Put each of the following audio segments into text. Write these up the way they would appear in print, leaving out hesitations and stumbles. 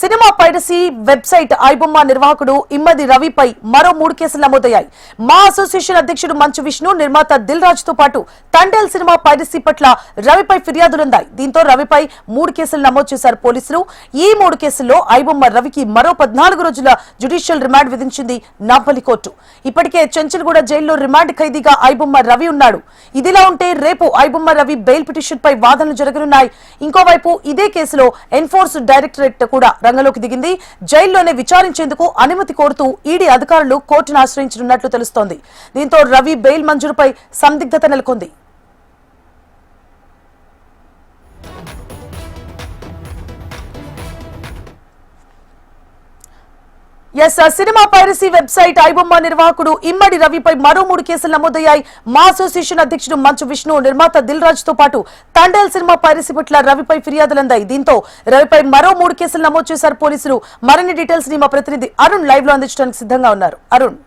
Cinema piracy website iBomma నిర్వాహకుడు ఇమ్మడి రవిపై మరో 3 కేసులు నమోదయ్యాయి. మా అసోసియేషన్ అధ్యక్షుడు మంచు విష్ణు, నిర్మాత దిల్ రాజు తో పాటు తండేల్ సినిమా పైరసీ పట్ల రవిపై ఫిర్యాదులున్నాయి. దీంతో రవిపై 3 కేసులు నమోదు చేశారు పోలీసులు. ఈ 3 కేసుల్లో ఐబొమ్మ రవికి మరో 14 రోజుల జ్యుడిషియల్ రిమాండ్ విధించింది నాంపల్లి కోర్టు. ఇప్పటికే చెంచల్గూడ జైల్లో రిమాండ్ ఖైదీగా ఐబొమ్మ రవి ఉన్నాడు. ఇదిలా ఉంటే రేపు ఐబొమ్మ రవి బెయిల్ పిటిషన్ పై వాదనలు జరగనున్నాయి. ఇంకోవైపు ఇదే కేసులో ఎన్ఫోర్స్ డైరెక్టరేట్ కూడా రంగంలోకి దిగింది. జైల్లోనే విచారించేందుకు అనుమతి కోరుతూ ఈడీ అధికారులు కోర్టును ఆశ్రయించనున్నట్లు తెలుస్తోంది. దీంతో రవి బెయిల్ మంజూరుపై సందిగ్ధత నెలకొంది. సినిమా పైరసీ వెబ్సైట్ ఐబొమ్మ నిర్వాహకుడు ఇమ్మడి రవిపై మరో 3 కేసులు నమోదయ్యాయి. మా అసోసియేషన్ అధ్యక్షుడు మంచు విష్ణు, నిర్మాత దిల్ రాజు తో పాటు తండేల్ సినిమా పైరసీ పట్ల రవిపై ఫిర్యాదులందాయి. దీంతో రవిపై మరో 3 కేసులు నమోదు చేశారు పోలీసులు. మరిన్ని డీటెయిల్స్ ని మా ప్రతినిధి అరుణ్ లైవ్ లో అందించడానికి సిద్ధంగా ఉన్నారు. అరుణ్,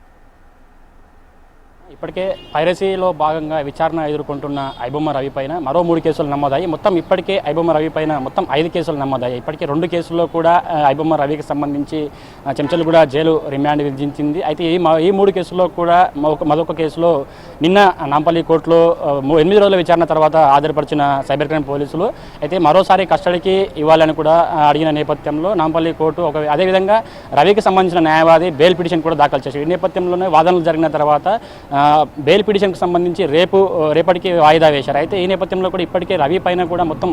ఇప్పటికే పైరసీలో భాగంగా విచారణ ఎదుర్కొంటున్న ఐబొమ్మ రవి పైన మరో 3 కేసులు నమోదాయి. మొత్తం ఇప్పటికే ఐబొమ్మ రవి పైన మొత్తం 5 కేసులు నమోదాయి. ఇప్పటికే 2 కేసుల్లో కూడా ఐబొమ్మ రవికి సంబంధించి చెంచల్గూడ జైలు రిమాండ్ విధించింది. అయితే ఈ 3 కేసుల్లో కూడా మరొక కేసులో నిన్న నాంపల్లి కోర్టులో 8 రోజుల విచారణ తర్వాత హాజరుపరిచిన సైబర్ క్రైమ్ పోలీసులు అయితే మరోసారి కస్టడీకి ఇవ్వాలని కూడా అడిగిన నేపథ్యంలో నాంపల్లి కోర్టు అదేవిధంగా రవికి సంబంధించిన న్యాయవాది బెయిల్ పిటిషన్ కూడా దాఖలు చేశారు. ఈ నేపథ్యంలోనే వాదనలు జరిగిన తర్వాత బెయిల్ పిటిషన్కి సంబంధించి రేపటికి వాయిదా వేశారు. అయితే ఈ నేపథ్యంలో కూడా ఇప్పటికే రవి పైన కూడా మొత్తం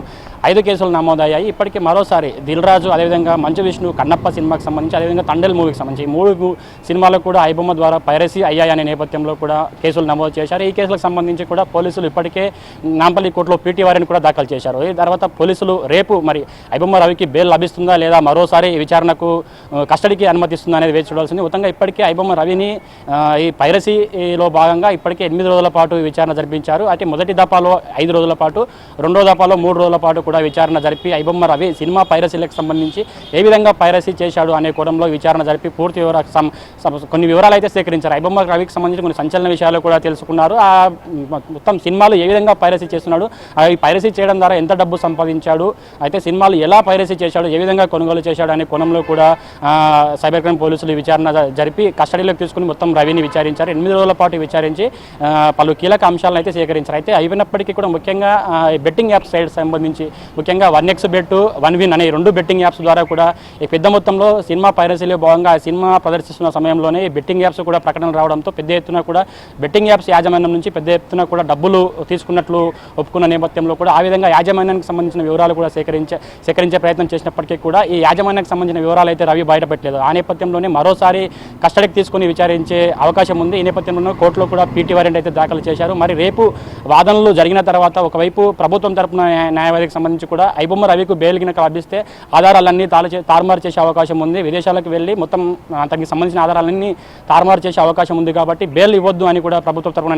5 కేసులు నమోదయ్యాయి. ఇప్పటికే మరోసారి దిల్ రాజు, అదేవిధంగా మంచు విష్ణు, కన్నప్ప సినిమాకి సంబంధించి, అదేవిధంగా తండేల్ మూవీకి సంబంధించి 3 సినిమాలకు కూడా ఐబొమ్మ ద్వారా పైరసీ అయ్యాయనే నేపథ్యంలో కూడా కేసులు నమోదు చేశారు. ఈ కేసులకు సంబంధించి కూడా పోలీసులు ఇప్పటికే నాంపల్లి కోర్టులో పీటీ వారిని కూడా దాఖలు చేశారు. ఈ తర్వాత పోలీసులు రేపు మరి ఐబొమ్మ రవికి బెయిల్ లభిస్తుందా లేదా మరోసారి విచారణకు కస్టడీకి అనుమతిస్తుందా అనేది వేచి చూడాల్సింది. మొత్తంగా ఇప్పటికే ఐబొమ్మ రవిని ఈ పైరసీలో భాగంగా ఇప్పటికే 8 రోజుల పాటు విచారణ జరిపించారు. అయితే మొదటి దఫాలో 5 రోజుల పాటు, రెండో దఫాలో 3 రోజుల పాటు కూడా విచారణ జరిపి ఐబొమ్మ రవి సినిమా పైరసీలకు సంబంధించి ఏ విధంగా పైరసీ చేశాడు అనే కోణంలో విచారణ జరిపి పూర్తి కొన్ని వివరాలు అయితే సేకరించారు. ఐబొమ్మ రవికి సంబంధించి కొన్ని సంచలన విషయాలు కూడా తెలుసుకున్నారు. ఆ మొత్తం సినిమాలు ఏ విధంగా పైరసీ చేస్తున్నాడు, ఈ పైరసీ చేయడం ద్వారా ఎంత డబ్బు సంపాదించాడు, అయితే సినిమాలు ఎలా పైరసీ చేశాడు, ఏ విధంగా కొనుగోలు చేశాడు అనే కోణంలో కూడా సైబర్ క్రైమ్ పోలీసులు విచారణ జరిపి కస్టడీలోకి తీసుకుని మొత్తం రవిని విచారించారు. 8 రోజుల పాటు విచారించి పలు కీలక అంశాలను అయితే సేకరించారు. అయితే అయినప్పటికీ కూడా ముఖ్యంగా బెట్టింగ్ యాప్స్ సైడ్ సంబంధించి ముఖ్యంగా 1x బెట్, 1win అనే 2 బెట్టింగ్ యాప్స్ ద్వారా కూడా పెద్ద మొత్తంలో సినిమా పైరసీలో భాగంగా సినిమా ప్రదర్శిస్తున్న సమయంలోనే బెట్టింగ్ యాప్స్ కూడా ప్రకటనలు రావడంతో పెద్ద ఎత్తున కూడా బెట్టింగ్ యాప్స్ యాజమాన్యం నుంచి పెద్ద ఎత్తున కూడా డబ్బులు తీసుకున్నట్లు ఒప్పుకున్న నేపథ్యంలో కూడా ఆ విధంగా యాజమాన్యానికి సంబంధించిన వివరాలు కూడా సేకరించే ప్రయత్నం చేసినప్పటికీ కూడా ఈ యాజమాన్యానికి సంబంధించిన వివరాలు అయితే రవి బయటపెట్టలేదు. ఆ నేపథ్యంలోనే మరోసారి కస్టడీకి తీసుకుని విచారించే అవకాశం ఉంది. ఈ నేపథ్యంలో కోర్టులో కూడా పీటీ వారెంట్ అయితే దాఖలు చేశారు. మరి రేపు వాదనలు జరిగిన తర్వాత ఒకవైపు ప్రభుత్వం తరపున న్యాయవాదికి సంబంధించి కూడా ఐబొమ్మ రవికి బెయిల్ గినక లభిస్తే ఆధారాలన్నీ తారుమారు చేసే అవకాశం ఉంది. విదేశాలకు వెళ్ళి మొత్తం తనకి సంబంధించిన ఆధారాలన్నీ తారుమారు చేసే అవకాశం ఉంది. కాబట్టి బెయిల్ ఇవ్వద్దు అని కూడా ప్రభుత్వం తరపున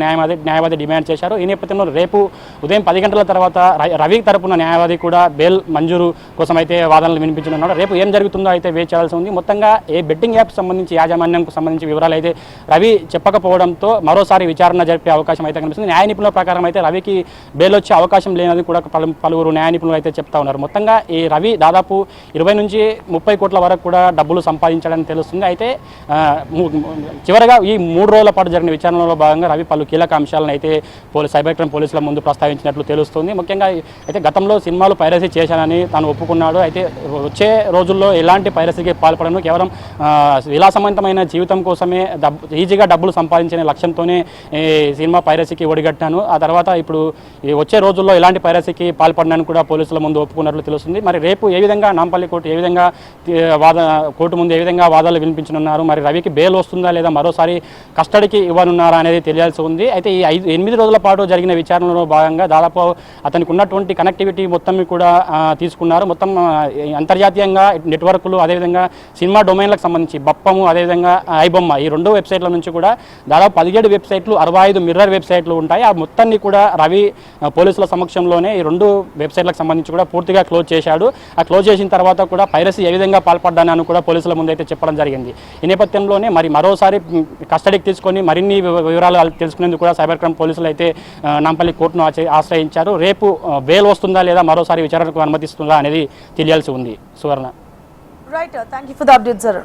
న్యాయవాది డిమాండ్ చేశారు. ఈ నేపథ్యంలో రేపు ఉదయం 10 గంటల తర్వాత రవి తరపున న్యాయవాది కూడా బెయిల్ మంజూరు కోసం అయితే వాదనలు వినిపించనున్నాడు. రేపు ఏం జరుగుతుందో అయితే వేచి చేయాల్సి ఉంది. మొత్తంగా ఏ బెట్టింగ్ యాప్ సంబంధించి యాజమాన్యంకు సంబంధించి వివరాలు అయితే రవి చెప్పకపోవడంతో మరోసారి విచారణ జరిపే అవకాశం అయితే కనిపిస్తుంది. న్యాయ నిపుణుల ప్రకారం అయితే రవికి బెయిల్ వచ్చే అవకాశం లేనది కూడా పలువురు న్యాయ నిపుణులు అయితే చెప్తా ఉన్నారు. మొత్తంగా ఈ రవి దాదాపు 20 నుంచి 30 కోట్ల వరకు కూడా డబ్బులు సంపాదించాడని తెలుస్తుంది. అయితే చివరగా ఈ 3 రోజుల పాటు జరిగిన విచారణలో భాగంగా రవి పలు కీలక అంశాలను అయితే సైబర్ క్రైమ్ పోలీసుల ముందు ప్రస్తావించినట్లు తెలుస్తుంది. ముఖ్యంగా అయితే గతంలో సినిమాలు పైరసీ చేశానని తాను ఒప్పుకున్నాడు. అయితే వచ్చే రోజుల్లో ఎలాంటి పైరసీకి పాల్పడను, కేవలం విలాసవంతమైన జీవితం కోసమే ఈజీగా డబ్బులు సంపాదించే లక్ష్యంతోనే సినిమా పైరసీకి ఒడిగట్టాను. ఆ తర్వాత ఇప్పుడు వచ్చే రోజుల్లో ఎలాంటి పైరసీకి పాల్పడినాను కూడా పోలీసుల ముందు ఒప్పుకున్నట్లు తెలుస్తుంది. మరి రేపు ఏ విధంగా నాంపల్లి కోర్టు ఏ విధంగా కోర్టు ముందు ఏ విధంగా వాదాలు వినిపించనున్నారు, మరి రవికి బెయిల్ వస్తుందా లేదా మరోసారి కస్టడీకి ఇవ్వనున్నారా అనేది తెలియాల్సి ఉంది. అయితే ఈ 8 రోజుల పాటు జరిగిన విచారణలో భాగంగా దాదాపు అతనికి ఉన్నటువంటి కనెక్టివిటీ మొత్తం కూడా తీసుకున్నారు. మొత్తం అంతర్జాతీయంగా నెట్వర్క్లు, అదేవిధంగా సినిమా డొమైన్లకు సంబంధించి బప్పము, అదేవిధంగా ఐబొమ్మ, ఈ 2 వెబ్సైట్ల నుంచి కూడా దాదాపు 17 వెబ్సైట్లు, 65 మిర్రర్ వెబ్సైట్లు ఉంటాయి. ఆ మొత్తాన్ని కూడా రవి పోలీసుల సమక్షంలోనే ఈ 2 వెబ్సైట్లకు సంబంధించి కూడా పూర్తిగా క్లోజ్ చేశాడు. ఆ క్లోజ్ చేసిన తర్వాత కూడా పైరసీ ఏ విధంగా పాల్పడ్డానని కూడా పోలీసుల ముందు అయితే చెప్పడం జరిగింది. ఈ నేపథ్యంలోనే మరోసారి కస్టడీకి తీసుకొని మరిన్ని వివరాలు తెలుసుకునేందుకు కూడా సైబర్ క్రైమ్ పోలీసులు అయితే నాంపల్లి కోర్టును ఆశ్రయించారు. రేపు బెయిల్ వస్తుందా లేదా మరోసారి విచారణకు అనుమతిస్తుందా అనేది తెలియాల్సి ఉంది. Suvarna. Right thank you for the update sir.